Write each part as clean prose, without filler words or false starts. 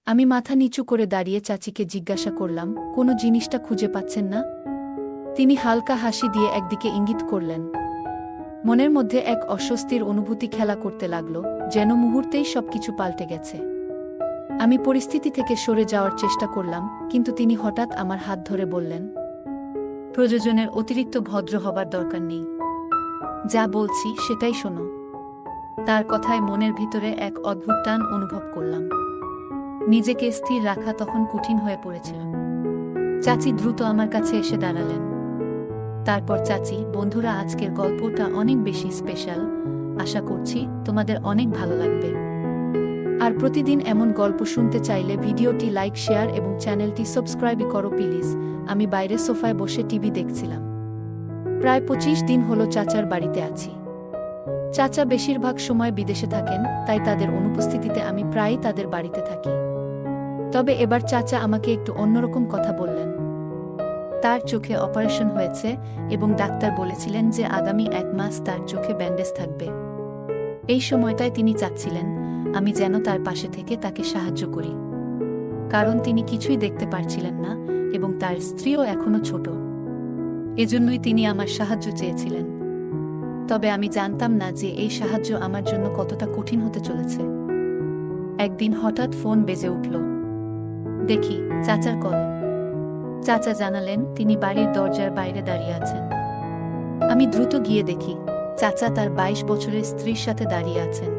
আমি মাথা নিচু করে দাঁড়িয়ে চাচিকে জিজ্ঞাসা করলাম, কোনো জিনিসটা খুঁজে পাচ্ছেন না? তিনি হালকা হাসি দিয়ে একদিকে ইঙ্গিত করলেন। মনের মধ্যে এক অস্বস্তির অনুভূতি খেলা করতে লাগল, যেন মুহূর্তেই সবকিছু পাল্টে গেছে। আমি পরিস্থিতি থেকে সরে যাওয়ার চেষ্টা করলাম, কিন্তু তিনি হঠাৎ আমার হাত ধরে বললেন, প্রয়োজনের অতিরিক্ত ভদ্র হবার দরকার নেই। যা বলছি সেটাই শোনো। তার কথায় মনের ভিতরে এক অদ্ভুত টান অনুভব করলাম। নিজেকে স্থির রাখা তখন কঠিন হয়ে পড়েছিল। চাচি দ্রুত আমার কাছে এসে দাঁড়ালেন। তারপর চাচি, বন্ধুরা, আজকের গল্পটা অনেক বেশি স্পেশাল। আশা করছি তোমাদের অনেক ভালো লাগবে। আর প্রতিদিন এমন গল্প শুনতে চাইলে ভিডিওটি লাইক, শেয়ার এবং চ্যানেলটি সাবস্ক্রাইব করো প্লিজ। আমি বাইরে সোফায় বসে টিভি দেখছিলাম। প্রায় 25 দিন হলো চাচার বাড়িতে আছি। চাচা বেশিরভাগ সময় বিদেশে থাকেন, তাই তাদের অনুপস্থিতিতে আমি প্রায়ই তাদের বাড়িতে থাকি। তবে এবার চাচা আমাকে একটু অন্যরকম কথা বললেন। তার চোখে অপারেশন হয়েছে এবং ডাক্তার বলেছিলেন যে আগামী 1 মাস তার চোখে ব্যান্ডেজ থাকবে। এই সময়টায় তিনি চাচ্ছিলেন আমি যেন তার পাশে থেকে তাকে সাহায্য করি, কারণ তিনি কিছুই দেখতে পারছিলেন না এবং তার স্ত্রীও এখনো ছোট। এজন্যই তিনি আমার সাহায্য চেয়েছিলেন। তবে আমি জানতাম না যে এই সাহায্য আমার জন্য কতটা কঠিন হতে চলেছে। একদিন হঠাৎ ফোন বেজে উঠল। দেখি চাচার কল। চাচা জানালেন তিনি বাড়ির দরজার বাইরে দাঁড়িয়ে আছেন। আমি দ্রুত গিয়ে দেখি চাচা তার 22 বছরের স্ত্রীর সাথে দাঁড়িয়ে আছেন।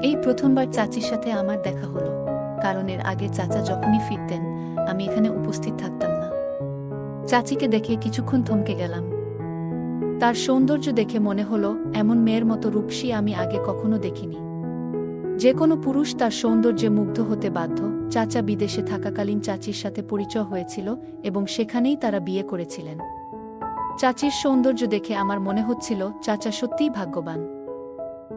এই প্রথমবার চাচির সাথে আমার দেখা হলো, কারণ এর আগে চাচা যখনই ফিরতেন আমি এখানে উপস্থিত থাকতাম না। চাচিকে দেখে কিছুক্ষণ থমকে গেলাম। তার সৌন্দর্য দেখে মনে হলো এমন মেয়ের মতো রূপসী আমি আগে কখনো দেখিনি। যে কোনো পুরুষ তার সৌন্দর্যে মুগ্ধ হতে বাধ্য। চাচা বিদেশে থাকাকালীন চাচির সাথে পরিচয় হয়েছিল এবং সেখানেই তারা বিয়ে করেছিলেন। চাচির সৌন্দর্য দেখে আমার মনে হচ্ছিল চাচা সত্যিই ভাগ্যবান।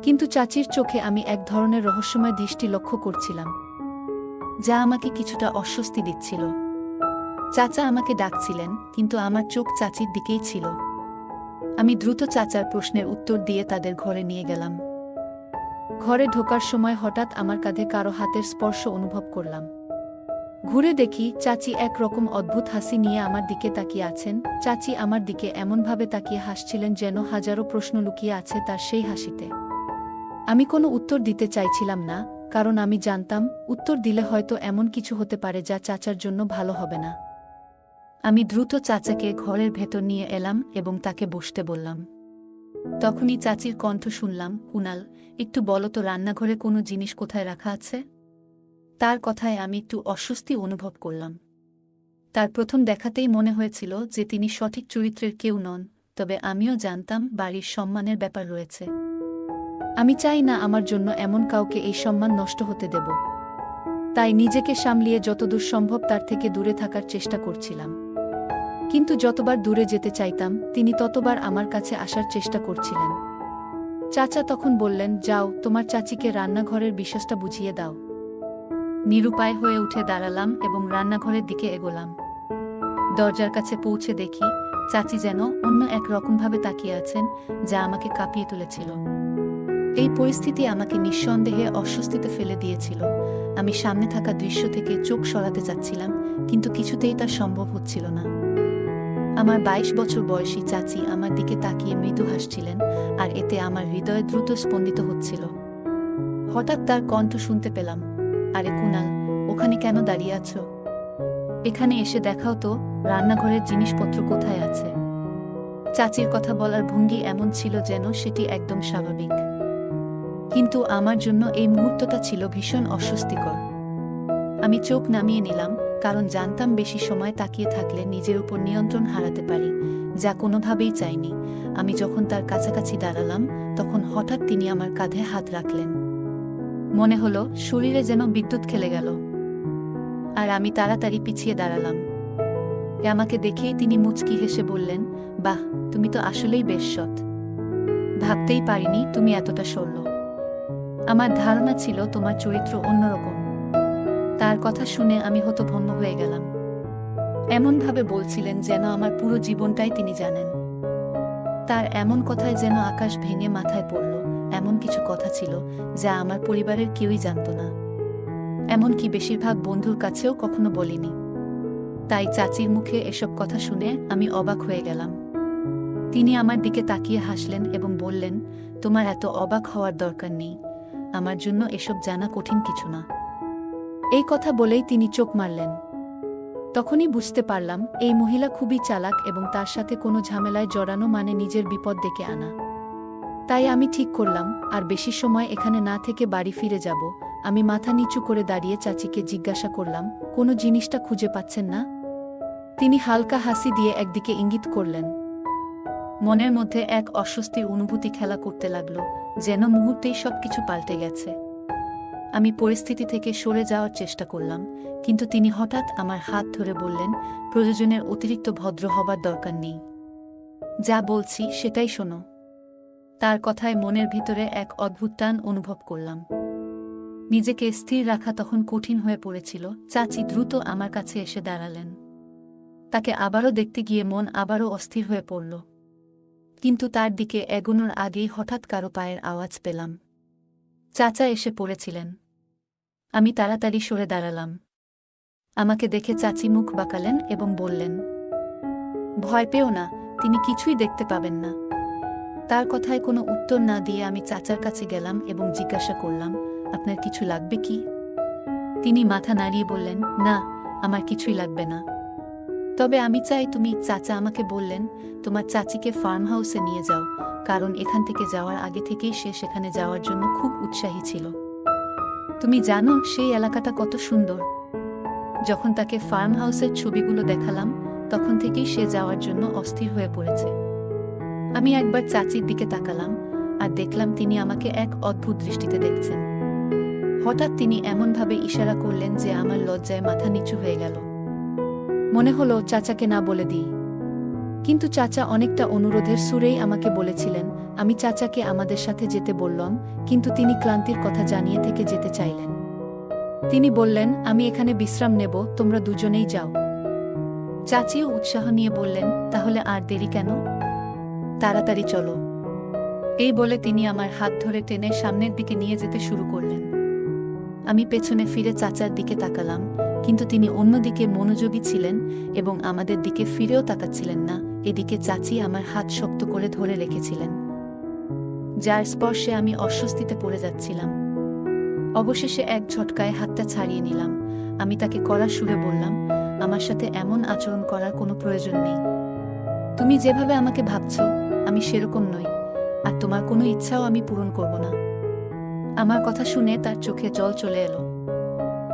কিন্তু চাচির চোখে আমি এক ধরনের রহস্যময় দৃষ্টি লক্ষ্য করছিলাম, যা আমাকে কিছুটা অস্বস্তি দিচ্ছিল। চাচা আমাকে ডাকছিলেন, কিন্তু আমার চোখ চাচির দিকেই ছিল। আমি দ্রুত চাচার প্রশ্নের উত্তর দিয়ে তাদের ঘরে নিয়ে গেলাম। ঘরে ঢোকার সময় হঠাৎ আমার কাঁধে কারো হাতের স্পর্শ অনুভব করলাম। ঘুরে দেখি চাচি এক রকম অদ্ভুত হাসি নিয়ে আমার দিকে তাকিয়ে আছেন। চাচি আমার দিকে এমনভাবে তাকিয়ে হাসছিলেন যেন হাজারো প্রশ্ন লুকিয়ে আছে তার সেই হাসিতে। আমি কোনো উত্তর দিতে চাইছিলাম না, কারণ আমি জানতাম উত্তর দিলে হয়তো এমন কিছু হতে পারে যা চাচার জন্য ভালো হবে না। আমি দ্রুত চাচাকে ঘরের ভেতর নিয়ে এলাম এবং তাকে বসতে বললাম। তখনই চাচির কণ্ঠ শুনলাম, কুনাল, একটু বলো তো রান্নাঘরে কোনো জিনিস কোথায় রাখা আছে? তার কথায় আমি একটু অস্বস্তি অনুভব করলাম। তার প্রথম দেখাতেই মনে হয়েছিল যে তিনি সঠিক চরিত্রের কেউ নন, তবে আমিও জানতাম বাড়ির সম্মানের ব্যাপার রয়েছে। আমি চাই না আমার জন্য এমন কাউকে এই সম্মান নষ্ট হতে দেব। তাই নিজেকে সামলিয়ে যতদূর সম্ভব তার থেকে দূরে থাকার চেষ্টা করছিলাম। কিন্তু যতবার দূরে যেতে চাইতাম তিনি ততবার আমার কাছে আসার চেষ্টা করছিলেন। চাচা তখন বললেন, যাও, তোমার চাচিকে রান্নাঘরের বিষয়টা বুঝিয়ে দাও। নিরুপায় হয়ে উঠে দাঁড়ালাম এবং রান্নাঘরের দিকে এগোলাম। দরজার কাছে পৌঁছে দেখি চাচি যেন অন্য এক রকমভাবে তাকিয়ে আছেন, যা আমাকে কাঁপিয়ে তুলেছিল। এই পরিস্থিতি আমাকে নিঃসন্দেহে অস্বস্তিতে ফেলে দিয়েছিল। আমি সামনে থাকা দৃশ্য থেকে চোখ সরাতে চাচ্ছিলাম, কিন্তু কিছুতেই তা সম্ভব হচ্ছিল না। আমার 22 বছর বয়সী চাচি আমার দিকে তাকিয়ে মৃদু হাসছিলেন, আর এতে আমার হৃদয় দ্রুত স্পন্দিত হচ্ছিল। হঠাৎ তার কণ্ঠ শুনতে পেলাম, আরে কুনাল, ওখানে কেন দাঁড়িয়ে আছো? এখানে এসে দেখাও তো রান্নাঘরের জিনিসপত্র কোথায় আছে। চাচির কথা বলার ভঙ্গি এমন ছিল যেন সেটি একদম স্বাভাবিক, কিন্তু আমার জন্য এই মুহূর্তটা ছিল ভীষণ অস্বস্তিকর। আমি চোখ নামিয়ে নিলাম, কারণ জানতাম বেশি সময় তাকিয়ে থাকলে নিজের উপর নিয়ন্ত্রণ হারাতে পারি, যা কোনোভাবেই চাইনি। আমি যখন তার কাছাকাছি দাঁড়ালাম, তখন হঠাৎ তিনি আমার কাঁধে হাত রাখলেন। মনে হলো শরীরে যেন বিদ্যুৎ খেলে গেল, আর আমি তাড়াতাড়ি পিছিয়ে দাঁড়ালাম। আমাকে দেখেই তিনি মুচকি হেসে বললেন, বাহ, তুমি তো আসলেই বেশ সৎ। ভাবতেই পারিনি তুমি এতটা সরল। আমার ধারণা ছিল তোমার চরিত্র অন্যরকম। তার কথা শুনে আমি হতভম্ব হয়ে গেলাম। এমনভাবে বলছিলেন যেন আমার পুরো জীবনটাই তিনি জানেন। তার এমন কথায় যেন আকাশ ভেঙে মাথায় পড়ল। এমন কিছু কথা ছিল যা আমার পরিবারের কেউই জানত না। এমনকি বেশিরভাগ বন্ধুর কাছেও কখনো বলিনি। তাই চাচির মুখে এসব কথা শুনে আমি অবাক হয়ে গেলাম। তিনি আমার দিকে তাকিয়ে হাসলেন এবং বললেন, তোমার এত অবাক হওয়ার দরকার নেই, আমার জন্য এসব জানা কঠিন কিছু না। এই কথা বলেই তিনি চোখ মারলেন। তখনই বুঝতে পারলাম এই মহিলা খুবই চালাক এবং তার সাথে কোনো ঝামেলায় জড়ানো মানে নিজের বিপদ ডেকে আনা। তাই আমি ঠিক করলাম আর বেশি সময় এখানে না থেকে বাড়ি ফিরে যাব। আমি মাথা নিচু করে দাঁড়িয়ে চাচিকে জিজ্ঞাসা করলাম, কোনো জিনিসটা খুঁজে পাচ্ছেন না? তিনি হালকা হাসি দিয়ে একদিকে ইঙ্গিত করলেন। মনের মধ্যে এক অস্বস্তির অনুভূতি খেলা করতে লাগল, যেন মুহূর্তেই সবকিছু পাল্টে গেছে। আমি পরিস্থিতি থেকে সরে যাওয়ার চেষ্টা করলাম, কিন্তু তিনি হঠাৎ আমার হাত ধরে বললেন, প্রয়োজনের অতিরিক্ত ভদ্র হবার দরকার নেই, যা বলছি সেটাই শোনো। তার কথায় মনের ভিতরে এক অদ্ভুত টান অনুভব করলাম। নিজেকে স্থির রাখা তখন কঠিন হয়ে পড়েছিল। চাচি দ্রুত আমার কাছে এসে দাঁড়ালেন। তাকে আবারও দেখতে গিয়ে মন আবারও অস্থির হয়ে পড়ল। কিন্তু তার দিকে এগোনোর আগেই হঠাৎ কারো পায়ের আওয়াজ পেলাম। চাচা এসে পড়েছিলেন। আমি তাড়াতাড়ি সরে দাঁড়ালাম। আমাকে দেখে চাচি মুখ বাঁকালেন এবং বললেন, ভয় পেও না, তিনি কিছুই দেখতে পাবেন না। তার কথায় কোনো উত্তর না দিয়ে আমি চাচার কাছে গেলাম এবং জিজ্ঞাসা করলাম, আপনার কিছু লাগবে কি? তিনি মাথা নাড়িয়ে বললেন, না, আমার কিছুই লাগবে না। তবে আমি চাই তুমি। চাচা আমাকে বললেন, তোমার চাচিকে ফার্ম হাউসে নিয়ে যাও, কারণ এখান থেকে যাওয়ার আগে থেকেই সে সেখানে যাওয়ার জন্য খুব উৎসাহী ছিল। তুমি জানো সেই এলাকাটা কত সুন্দর। যখন তাকে ফার্ম হাউসের ছবিগুলো দেখালাম, তখন থেকেই সে যাওয়ার জন্য অস্থির হয়ে পড়েছে। আমি একবার চাচির দিকে তাকালাম আর দেখলাম তিনি আমাকে এক অদ্ভুত দৃষ্টিতে দেখছেন। হঠাৎ তিনি এমনভাবে ইশারা করলেন যে আমার লজ্জায় মাথা নিচু হয়ে গেল। মনে হলো চাচাকে না বলে দিই, কিন্তু চাচা অনেকটা অনুরোধের সুরেই আমাকে বলেছিলেন। আমি চাচাকে আমাদের সাথে যেতে বললাম, কিন্তু তিনি ক্লান্তির কথা জানিয়ে থেকে যেতে চাইলেন। তিনি বললেন, আমি এখানে বিশ্রাম নেব, তোমরা দুজনেই যাও। চাচিও উৎসাহ নিয়ে বললেন, তাহলে আর দেরি কেন, তাড়াতাড়ি চলো। এই বলে তিনি আমার হাত ধরে টেনে সামনের দিকে নিয়ে যেতে শুরু করলেন। আমি পেছনে ফিরে চাচার দিকে তাকালাম, কিন্তু তিনি অন্যদিকে মনোযোগী ছিলেন এবং আমাদের দিকে ফিরেও তাকাচ্ছিলেন না। এদিকে চাচি আমার হাত শক্ত করে ধরে রেখেছিলেন, যার স্পর্শে আমি অস্বস্তিতে পড়ে যাচ্ছিলাম। অবশেষে এক ঝটকায় হাতটা ছাড়িয়ে নিলাম। আমি তাকে কড়া সুরে বললাম, আমার সাথে এমন আচরণ করার কোনো প্রয়োজন নেই। তুমি যেভাবে আমাকে ভাবছ, আমি সেরকম নই, আর তোমার কোনো ইচ্ছাও আমি পূরণ করব না। আমার কথা শুনে তার চোখে জল চলে এলো,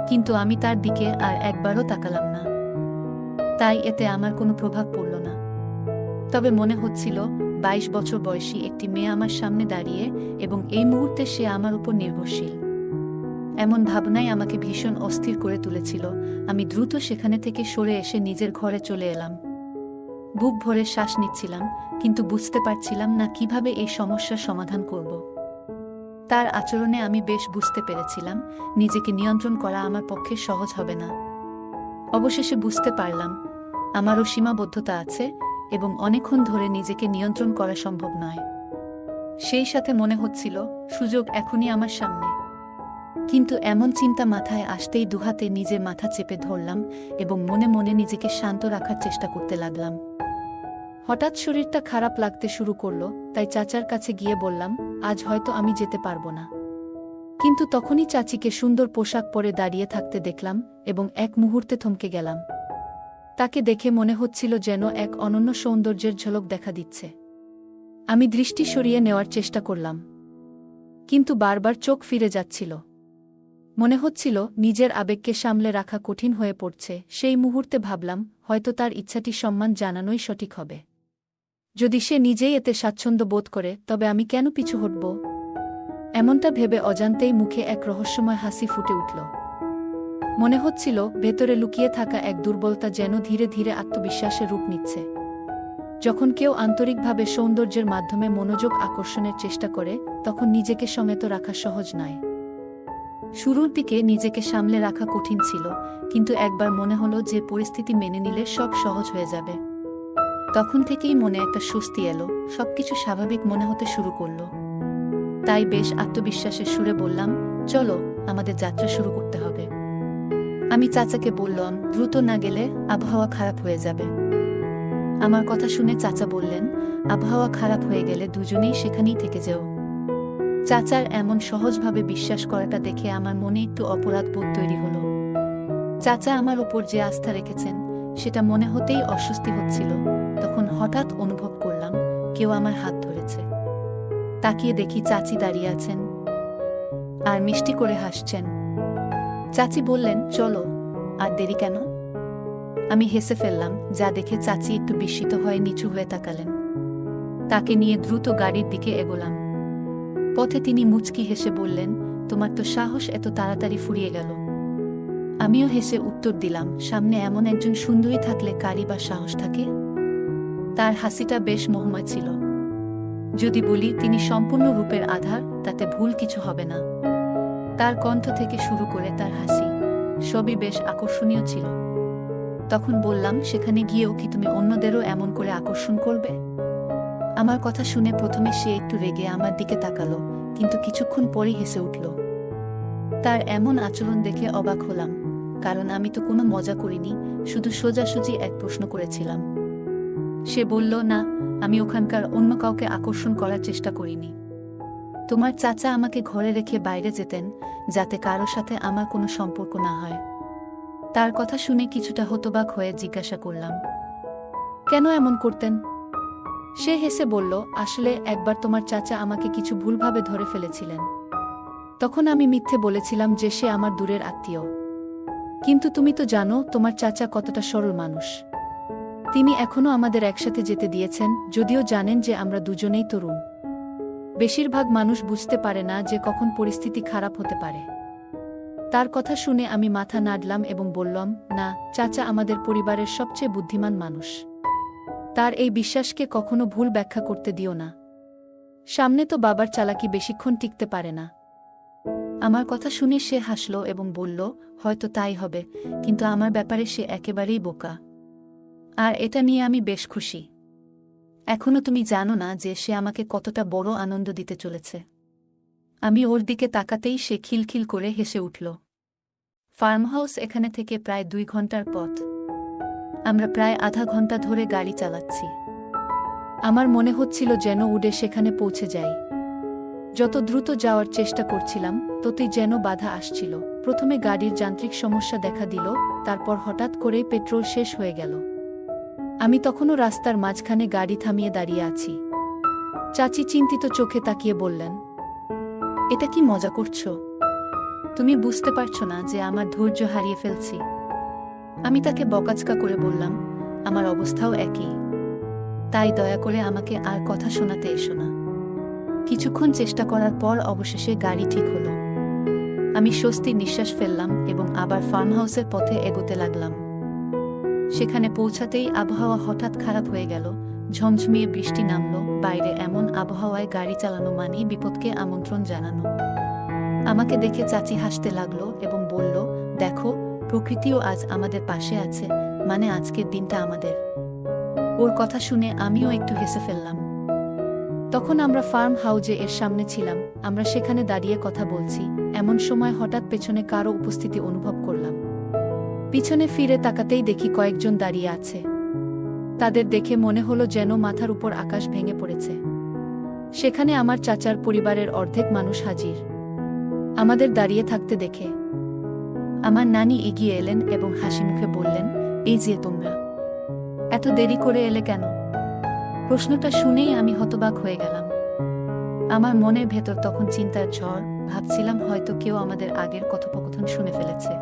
কিন্তু আমি তার দিকে আর একবারও তাকালাম না। তাই এতে আমার কোনো প্রভাব পড়ল না। তবে মনে হচ্ছিল 22 বছর বয়সী একটি মেয়ে আমার সামনে দাঁড়িয়ে এবং এই মুহূর্তে সে আমার উপর নির্ভরশীল। এমন ভাবনাই আমাকে ভীষণ অস্থির করে তুলেছিল। আমি দ্রুত সেখানে থেকে সরে এসে নিজের ঘরে চলে এলাম। বুক ভরে শ্বাস নিচ্ছিলাম, কিন্তু বুঝতে পারছিলাম না কিভাবে এই সমস্যার সমাধান করব। তার আচরণে আমি বেশ বুঝতে পেরেছিলাম নিজেকে নিয়ন্ত্রণ করা আমার পক্ষে সহজ হবে না। অবশেষে বুঝতে পারলাম আমারও সীমাবদ্ধতা আছে এবং অনেকক্ষণ ধরে নিজেকে নিয়ন্ত্রণ করা সম্ভব নয়। সেই সাথে মনে হচ্ছিল সুযোগ এখনই আমার সামনে। কিন্তু এমন চিন্তা মাথায় আসতেই দুহাতে নিজের মাথা চেপে ধরলাম এবং মনে মনে নিজেকে শান্ত রাখার চেষ্টা করতে লাগলাম। হঠাৎ শরীরটা খারাপ লাগতে শুরু করলো, তাই চাচার কাছে গিয়ে বললাম, আজ হয়তো আমি যেতে পারবো না। কিন্তু তখনই চাচিকে সুন্দর পোশাক পরে দাঁড়িয়ে থাকতে দেখলাম এবং এক মুহূর্তে থমকে গেলাম। তাকে দেখে মনে হচ্ছিল যেন এক অনন্য সৌন্দর্যের ঝলক দেখা দিচ্ছে। আমি দৃষ্টি সরিয়ে নেওয়ার চেষ্টা করলাম, কিন্তু বারবার চোখ ফিরে যাচ্ছিল। মনে হচ্ছিল নিজের আবেগকে সামলে রাখা কঠিন হয়ে পড়ছে। সেই মুহূর্তে ভাবলাম, হয়তো তার ইচ্ছাটি সম্মান জানানোই সঠিক হবে। যদি সে নিজেই এতে স্বাচ্ছন্দ্য বোধ করে, তবে আমি কেন পিছু হটব? এমনটা ভেবে অজান্তেই মুখে এক রহস্যময় হাসি ফুটে উঠল। মনে হচ্ছিল ভেতরে লুকিয়ে থাকা এক দুর্বলতা যেন ধীরে ধীরে আত্মবিশ্বাসের রূপ নিচ্ছে। যখন কেউ আন্তরিকভাবে সৌন্দর্যের মাধ্যমে মনোযোগ আকর্ষণের চেষ্টা করে, তখন নিজেকে সংযত রাখা সহজ নয়। শুরুর দিকে নিজেকে সামলে রাখা কঠিন ছিল, কিন্তু একবার মনে হলো যে পরিস্থিতি মেনে নিলে সব সহজ হয়ে যাবে। তখন থেকেই মনে একটা স্বস্তি এলো, সবকিছু স্বাভাবিক মনে হতে শুরু করল। তাই বেশ আত্মবিশ্বাসের সুরে বললাম, চলো, আমাদের যাত্রা শুরু করতে হবে। আমি চাচাকে বললাম, দ্রুত না গেলে আবহাওয়া খারাপ হয়ে যাবে। আমার কথা শুনে চাচা বললেন, আবহাওয়া খারাপ হয়ে গেলে দুজনেই সেখানেই থেকে যেও। চাচার এমন সহজভাবে বিশ্বাস করাটা দেখে আমার মনে একটু অপরাধ বোধ তৈরি হলো। চাচা আমার ওপর যে আস্থা রেখেছেন সেটা মনে হতেই অস্বস্তি হচ্ছিল। তখন হঠাৎ অনুভব করলাম কেউ আমার হাত ধরেছে। তাকিয়ে দেখি চাচি দাঁড়িয়ে আছেন আর মিষ্টি করে হাসছেন। চাচি বললেন, চলো, আর দেরি কেন? আমি হেসে ফেললাম, যা দেখে চাচি একটু বিস্মিত হয়ে নিচু হয়ে তাকালেন। তাকে নিয়ে দ্রুত গাড়ির দিকে এগোলাম। পথে তিনি মুচকি হেসে বললেন, তোমার তো সাহস এত তাড়াতাড়ি ফুরিয়ে গেল। আমিও হেসে উত্তর দিলাম, সামনে এমন একজন সুন্দরী থাকলে কারই বা সাহস থাকে। তার হাসিটা বেশ মোহময় ছিল। যদি বলি তিনি সম্পূর্ণ রূপের আধার, তাতে ভুল কিছু হবে না। তার কণ্ঠ থেকে শুরু করে তার হাসি সবই বেশ আকর্ষণীয় ছিল। তখন বললাম, সেখানে গিয়েও কি তুমি অন্যদেরও এমন করে আকর্ষণ করবে? আমার কথা শুনে প্রথমে সে একটু রেগে আমার দিকে তাকালো, কিন্তু কিছুক্ষণ পরেই হেসে উঠল। তার এমন আচরণ দেখে অবাক হলাম, কারণ আমি তো কোনো মজা করিনি, শুধু সোজাসুজি এক প্রশ্ন করেছিলাম। সে বলল, না, আমি ওখানকার অন্য কাউকে আকর্ষণ করার চেষ্টা করিনি। তোমার চাচা আমাকে ঘরে রেখে বাইরে যেতেন, যাতে কারো সাথে আমার কোনো সম্পর্ক না হয়। তার কথা শুনে কিছুটা হতবাক হয়ে জিজ্ঞাসা করলাম, কেন এমন করতেন? সে হেসে বলল, আসলে একবার তোমার চাচা আমাকে কিছু ভুলভাবে ধরে ফেলেছিলেন। তখন আমি মিথ্যে বলেছিলাম যে সে আমার দূরের আত্মীয়। কিন্তু তুমি তো জানো তোমার চাচা কতটা সরল মানুষ। তিনি এখনো আমাদের একসাথে যেতে দিয়েছেন, যদিও জানেন যে আমরা দুজনেই তরুণ। বেশিরভাগ মানুষ বুঝতে পারে না যে কখন পরিস্থিতি খারাপ হতে পারে। তার কথা শুনে আমি মাথা নাড়লাম এবং বললাম, না, চাচা আমাদের পরিবারের সবচেয়ে বুদ্ধিমান মানুষ। তার এই বিশ্বাসকে কখনো ভুল ব্যাখ্যা করতে দিও না। সামনে তো বাবার চালাকি বেশিক্ষণ টিকতে পারে না। আমার কথা শুনে সে হাসল এবং বলল, হয়তো তাই হবে, কিন্তু আমার ব্যাপারে সে একেবারেই বোকা। আর এটা নিয়ে আমি বেশ খুশি। এখনো তুমি জানো না যে সে আমাকে কতটা বড় আনন্দ দিতে চলেছে। আমি ওর দিকে তাকাতেই সে খিলখিল করে হেসে উঠল। ফার্মহাউস এখানে থেকে প্রায় 2 ঘন্টার পথ। আমরা প্রায় আধা ঘন্টা ধরে গাড়ি চালাচ্ছি। আমার মনে হচ্ছিল যেন উড়ে সেখানে পৌঁছে যাই। যত দ্রুত যাওয়ার চেষ্টা করছিলাম ততই যেন বাধা আসছিল। প্রথমে গাড়ির যান্ত্রিক সমস্যা দেখা দিল, তারপর হঠাৎ করেই পেট্রোল শেষ হয়ে গেল। আমি তখনও রাস্তার মাঝখানে গাড়ি থামিয়ে দাঁড়িয়ে আছি। চাচি চিন্তিত চোখে তাকিয়ে বললেন, এটা কি মজা করছো? তুমি বুঝতে পারছো না যে আমার ধৈর্য হারিয়ে ফেলছি? আমি তাকে বকাঝকা করে বললাম, আমার অবস্থাও একই। তাই দয়া করে আমাকে আর কথা শোনাতে এসো না। কিছুক্ষণ চেষ্টা করার পর অবশেষে গাড়ি ঠিক হলো। আমি স্বস্তির নিঃশ্বাস ফেললাম এবং আবার ফার্মহাউসের পথে এগোতে লাগলাম। সেখানে পৌঁছাতেই আবহাওয়া হঠাৎ খারাপ হয়ে গেল। ঝমঝমিয়ে বৃষ্টি নামল। বাইরে এমন আবহাওয়ায় গাড়ি চালানো মানেই বিপদকে আমন্ত্রণ জানানো। আমাকে দেখে চাচি হাসতে লাগলো এবং বলল, দেখো, প্রকৃতিও আজ আমাদের পাশে আছে, মানে আজকের দিনটা আমাদের। ওর কথা শুনে আমিও একটু হেসে ফেললাম। তখন আমরা ফার্ম হাউজে এর সামনে ছিলাম। আমরা সেখানে দাঁড়িয়ে কথা বলছি, এমন সময় হঠাৎ পেছনে কারো উপস্থিতি অনুভব করলাম। পিছনে ফিরে তাকাতেই দেখি কয়েকজন দাঁড়িয়ে আছে। তাদের দেখে মনে হলো যেন মাথার উপর আকাশ ভেঙে পড়েছে। সেখানে আমার চাচার পরিবারের অর্ধেক মানুষ হাজির। আমাদের দাঁড়িয়ে থাকতে দেখে আমার নানি এগিয়ে এলেন এবং হাসিমুখে বললেন, এই যে তোমরা, এত দেরি করে এলে কেন? প্রশ্নটা শুনেই আমি হতবাক হয়ে গেলাম। আমার মনের ভেতর তখন চিন্তার ঝড়। ভাবছিলাম হয়তো কেউ আমাদের আগের কথোপকথন শুনে ফেলেছে।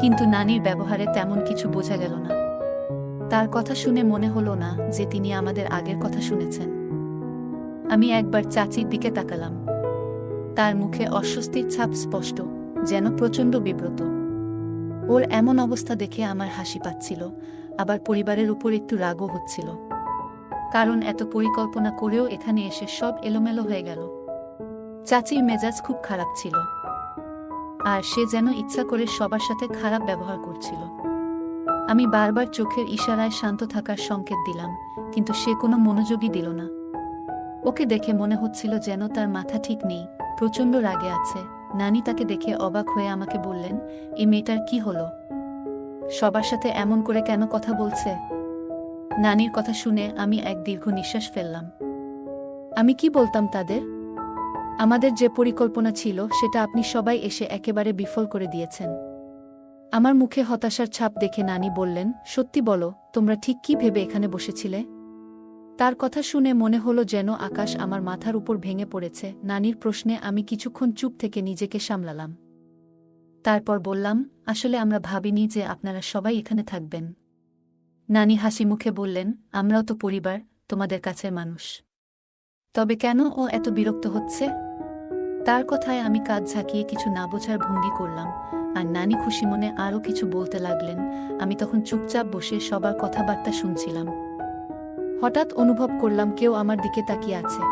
কিন্তু নানির ব্যবহারে তেমন কিছু বোঝা গেল না। তার কথা শুনে মনে হলো না যে তিনি আমাদের আগের কথা শুনেছেন। আমি একবার চাচির দিকে তাকালাম। তার মুখে অস্বস্তির ছাপ স্পষ্ট, যেন প্রচণ্ড বিব্রত। ওর এমন অবস্থা দেখে আমার হাসি পাচ্ছিল, আবার পরিবারের উপর একটু রাগও হচ্ছিল। কারণ এত পরিকল্পনা করেও এখানে এসে সব এলোমেলো হয়ে গেল। চাচির মেজাজ খুব খারাপ ছিল, আর সে যেন ইচ্ছা করে সবার সাথে খারাপ ব্যবহার করছিল। আমি বারবার চোখের ইশারায় শান্ত থাকার সংকেত দিলাম, কিন্তু সে কোনো মনোযোগই দিল না। ওকে দেখে মনে হচ্ছিল যেন তার মাথা ঠিক নেই, প্রচণ্ড রাগে আছে, নানি তাকে দেখে অবাক হয়ে আমাকে বললেন, এই মেয়েটার কি হলো? সবার সাথে এমন করে কেন কথা বলছে? নানির কথা শুনে আমি এক দীর্ঘ নিঃশ্বাস ফেললাম। আমি কি বলতাম তাদের? আমাদের যে পরিকল্পনা ছিল সেটা আপনি সবাই এসে একেবারে বিফল করে দিয়েছেন। আমার মুখে হতাশার ছাপ দেখে নানি বললেন, সত্যি বলো, তোমরা ঠিক কি ভেবে এখানে বসেছিলে? তার কথা শুনে মনে হলো যেন আকাশ আমার মাথার উপর ভেঙে পড়েছে। নানির প্রশ্নে আমি কিছুক্ষণ চুপ থেকে নিজেকে সামলালাম। তারপর বললাম, আসলে আমরা ভাবিনি যে আপনারা সবাই এখানে থাকবেন। নানি হাসি মুখে বললেন, আমরাও তো পরিবার, তোমাদের কাছের মানুষ। তবে কেন ও এত বিরক্ত হচ্ছে? তার কথায় আমি কাঁধ ঝাঁকিয়ে কিছু না বোঝার ভঙ্গি করলাম, আর নানি খুশি মনে আরও কিছু বলতে লাগলেন। আমি তখন চুপচাপ বসে সবার কথাবার্তা শুনছিলাম। হঠাৎ অনুভব করলাম কেউ আমার দিকে তাকিয়ে আছে।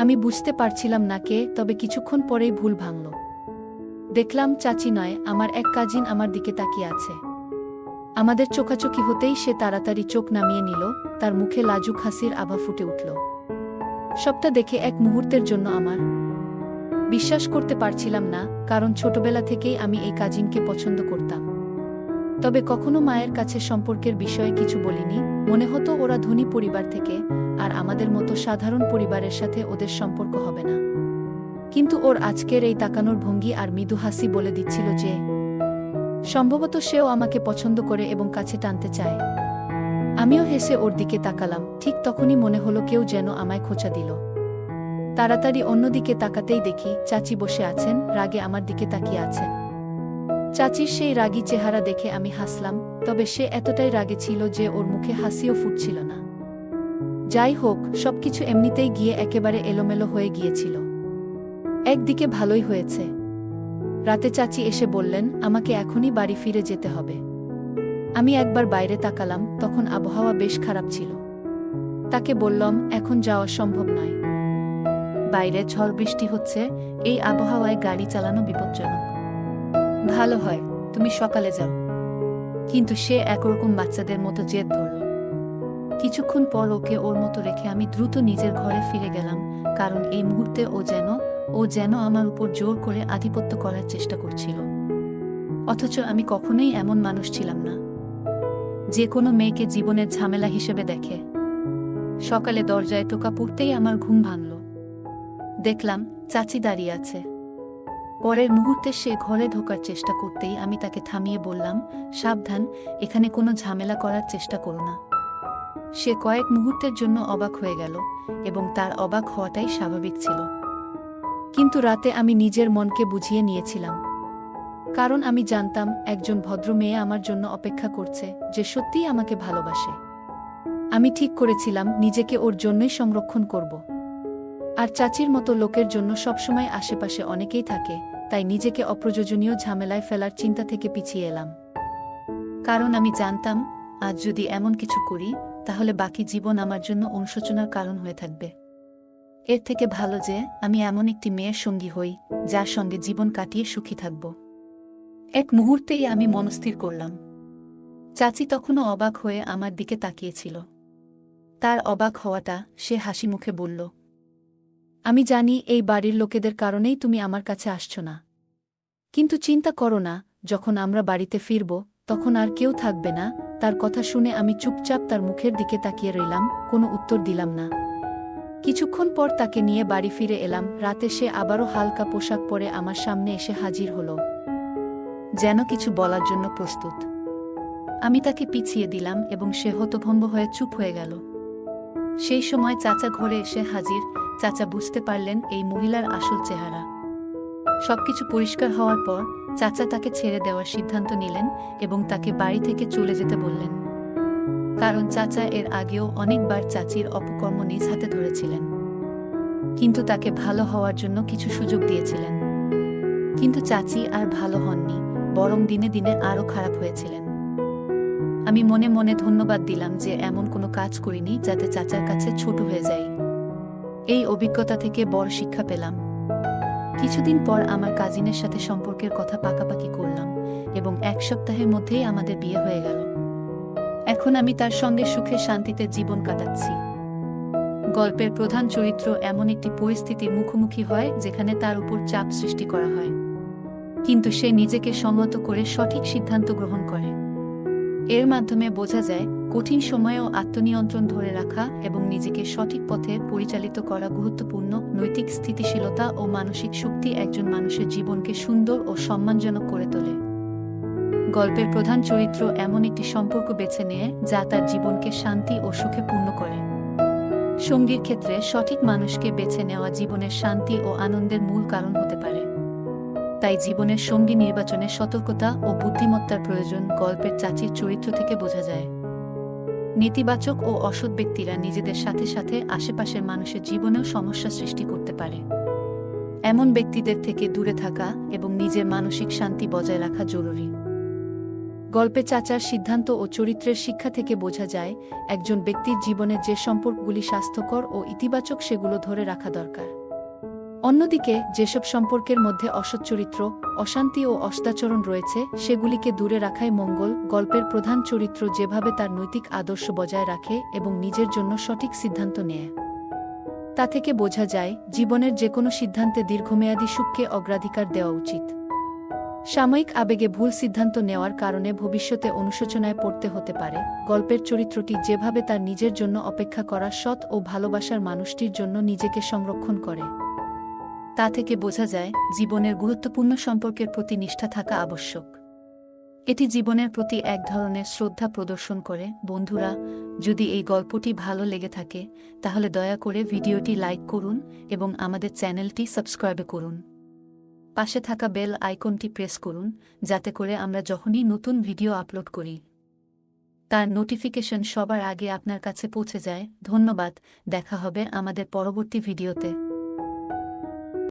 আমি বুঝতে পারছিলাম না কে, তবে কিছুক্ষণ পরেই ভুল ভাঙল। দেখলাম চাচি নয়, আমার এক কাজিন আমার দিকে তাকিয়ে আছে। আমাদের চোখাচোখি হতেই সে তাড়াতাড়ি চোখ নামিয়ে নিল, তার মুখে লাজুক হাসির আভা ফুটে উঠল। সবটা দেখে এক মুহূর্তের জন্য আমার বিশ্বাস করতে পারছিলাম না, কারণ ছোটবেলা থেকেই আমি এই কাজিনকে পছন্দ করতাম। তবে কখনো মায়ের কাছে সম্পর্কের বিষয়ে কিছু বলিনি। মনে হতো ওরা ধনী পরিবার থেকে, আর আমাদের মতো সাধারণ পরিবারের সাথে ওদের সম্পর্ক হবে না। কিন্তু ওর আজকের এই তাকানোর ভঙ্গি আর মৃদু হাসি বলে দিচ্ছিল যে সম্ভবত সেও আমাকে পছন্দ করে এবং কাছে টানতে চায়। আমিও হেসে ওর দিকে তাকালাম। ঠিক তখনই মনে হলো কেউ যেন আমায় খোঁচা দিল। তাড়াতাড়ি অন্যদিকে তাকাতেই দেখি চাচি বসে আছেন, রাগে আমার দিকে তাকিয়ে আছেন। চাচির সেই রাগী চেহারা দেখে আমি হাসলাম, তবে সে এতটাই রাগে ছিল যে ওর মুখে হাসিও ফুটছিল না। যাই হোক, সবকিছু এমনিতেই গিয়ে একেবারে এলোমেলো হয়ে গিয়েছিল। একদিকে ভালোই হয়েছে, রাতে চাচি এসে বললেন আমাকে এখনই বাড়ি ফিরে যেতে হবে। আমি একবার বাইরে তাকালাম, তখন আবহাওয়া বেশ খারাপ ছিল। তাকে বললাম, এখন যাওয়া সম্ভব নয়। বাইরে ঝড় বৃষ্টি হচ্ছে, এই আবহাওয়ায় গাড়ি চালানো বিপজ্জনক। ভালো হয় তুমি সকালে যাও। কিন্তু সে একরকম বাচ্চাদের মতো জেদ ধরল। কিছুক্ষণ পর ওকে ওর মতো রেখে আমি দ্রুত নিজের ঘরে ফিরে গেলাম, কারণ এই মুহূর্তে ও যেন আমার উপর জোর করে আধিপত্য করার চেষ্টা করছিল। অথচ আমি কখনোই এমন মানুষ ছিলাম না, যে কোনো মেয়েকে জীবনের ঝামেলা হিসেবে দেখে। সকালে দরজায় টোকা পড়তেই আমার ঘুম ভাঙল। দেখলাম চাচি দাঁড়িয়ে আছে। পরের মুহূর্তে সে ঘরে ঢোকার চেষ্টা করতেই আমি তাকে থামিয়ে বললাম, সাবধান, এখানে কোনো ঝামেলা করার চেষ্টা করো না। সে কয়েক মুহূর্তের জন্য অবাক হয়ে গেল, এবং তার অবাক হওয়াটাই স্বাভাবিক ছিল। কিন্তু রাতে আমি নিজের মনকে বুঝিয়ে নিয়েছিলাম, কারণ আমি জানতাম একজন ভদ্র মেয়ে আমার জন্য অপেক্ষা করছে, যে সত্যিই আমাকে ভালোবাসে। আমি ঠিক করেছিলাম নিজেকে ওর জন্যই সংরক্ষণ করব। আর চাচির মতো লোকের জন্য সবসময় আশেপাশে অনেকেই থাকে, তাই নিজেকে অপ্রয়োজনীয় ঝামেলায় ফেলার চিন্তা থেকে পিছিয়ে এলাম। কারণ আমি জানতাম আজ যদি এমন কিছু করি, তাহলে বাকি জীবন আমার জন্য অনুশোচনার কারণ হয়ে থাকবে। এর থেকে ভালো যে আমি এমন একটি মেয়ের সঙ্গী হই, যার সঙ্গে জীবন কাটিয়ে সুখী থাকব। এক মুহূর্তেই আমি মনস্থির করলাম। চাচি তখনও অবাক হয়ে আমার দিকে তাকিয়েছিল। তার অবাক হওয়াটা সে হাসি মুখে বলল, আমি জানি এই বাড়ির লোকেদের কারণেই তুমি আমার কাছে আসছো না। কিন্তু চিন্তা করো না, যখন আমরা বাড়িতে ফিরব, তখন আর কেউ থাকবে না। তার কথা শুনে আমি চুপচাপ তার মুখের দিকে তাকিয়ে রইলাম, কোনো উত্তর দিলাম না। কিছুক্ষণ পর তাকে নিয়ে বাড়ি ফিরে এলাম। রাতে সে আবারও হালকা পোশাক পরে আমার সামনে এসে হাজির হলো, যেন কিছু বলার জন্য প্রস্তুত। আমি তাকে পিছিয়ে দিলাম এবং সে হতভম্ব হয়ে চুপ হয়ে গেল। সেই সময় চাচা ঘরে এসে হাজির। চাচা বুঝতে পারলেন এই মহিলার আসল চেহারা। সবকিছু পরিষ্কার হওয়ার পর চাচা তাকে ছেড়ে দেওয়ার সিদ্ধান্ত নিলেন এবং তাকে বাড়ি থেকে চলে যেতে বললেন, কারণ চাচা এর আগেও অনেকবার চাচির অপকর্ম নিজ হাতে ধরেছিলেন, কিন্তু তাকে ভালো হওয়ার জন্য কিছু সুযোগ দিয়েছিলেন। কিন্তু চাচি আর ভালো হননি, বরং দিনে দিনে আরও খারাপ হয়েছিলেন। আমি মনে মনে ধন্যবাদ দিলাম যে এমন কোনো কাজ করিনি যাতে চাচার কাছে ছোট হয়ে যাই। এই অভিজ্ঞতা থেকে বড় শিক্ষা পেলাম। কিছুদিন পর আমার কাজিনের সাথে সম্পর্কের কথা পাকাপাকি করলাম এবং এক সপ্তাহের মধ্যেই আমাদের বিয়ে হয়ে গেল। এখন আমি তার সঙ্গে সুখে শান্তিতে জীবন কাটাচ্ছি। গল্পের প্রধান চরিত্র এমন একটি পরিস্থিতির মুখোমুখি হয় যেখানে তার উপর চাপ সৃষ্টি করা হয়, কিন্তু সে নিজেকে সংযত করে সঠিক সিদ্ধান্ত গ্রহণ করে। এর মাধ্যমে বোঝা যায় কঠিন সময়েও আত্মনিয়ন্ত্রণ ধরে রাখা এবং নিজেকে সঠিক পথে পরিচালিত করা গুরুত্বপূর্ণ। নৈতিক স্থিতিশীলতা ও মানসিক শক্তি একজন মানুষের জীবনকে সুন্দর ও সম্মানজনক করে তোলে। গল্পের প্রধান চরিত্র এমন একটি সম্পর্ক বেছে নেয় যা তার জীবনকে শান্তি ও সুখে পূর্ণ করে। সঙ্গীর ক্ষেত্রে সঠিক মানুষকে বেছে নেওয়া জীবনের শান্তি ও আনন্দের মূল কারণ হতে পারে। তাই জীবনের সঙ্গী নির্বাচনে সতর্কতা ও বুদ্ধিমত্তার প্রয়োজন গল্পের চাচির চরিত্র থেকে বোঝা যায়। নেতিবাচক ও অসৎ ব্যক্তিরা নিজেদের সাথে সাথে আশেপাশের মানুষের জীবনেও সমস্যা সৃষ্টি করতে পারে। এমন ব্যক্তিদের থেকে দূরে থাকা এবং নিজের মানসিক শান্তি বজায় রাখা জরুরি। গল্পে চাচার সিদ্ধান্ত ও চরিত্রের শিক্ষা থেকে বোঝা যায় একজন ব্যক্তির জীবনের যে সম্পর্কগুলি স্বাস্থ্যকর ও ইতিবাচক সেগুলো ধরে রাখা দরকার। অন্যদিকে যেসব সম্পর্কের মধ্যে অসৎ চরিত্র, অশান্তি ও অসদাচরণ রয়েছে সেগুলিকে দূরে রাখাই মঙ্গল। গল্পের প্রধান চরিত্র যেভাবে তার নৈতিক আদর্শ বজায় রাখে এবং নিজের জন্য সঠিক সিদ্ধান্ত নেয়, তা থেকে বোঝা যায় জীবনের যে কোনো সিদ্ধান্তে দীর্ঘমেয়াদী সুখকে অগ্রাধিকার দেওয়া উচিত। সাময়িক আবেগে ভুল সিদ্ধান্ত নেওয়ার কারণে ভবিষ্যতে অনুশোচনায় পড়তে হতে পারে। গল্পের চরিত্রটি যেভাবে তার নিজের জন্য অপেক্ষা করা সৎ ও ভালোবাসার মানুষটির জন্য নিজেকে সংরক্ষণ করে, তা থেকে বোঝা যায় জীবনের গুরুত্বপূর্ণ সম্পর্কের প্রতি নিষ্ঠা থাকা আবশ্যক। এটি জীবনের প্রতি এক ধরনের শ্রদ্ধা প্রদর্শন করে। বন্ধুরা, যদি এই গল্পটি ভালো লেগে থাকে তাহলে দয়া করে ভিডিওটি লাইক করুন এবং আমাদের চ্যানেলটি সাবস্ক্রাইব করুন। পাশে থাকা বেল আইকনটি প্রেস করুন যাতে করে আমরা যখনই নতুন ভিডিও আপলোড করি তার নোটিফিকেশন সবার আগে আপনার কাছে পৌঁছে যায়। ধন্যবাদ, দেখা হবে আমাদের পরবর্তী ভিডিওতে।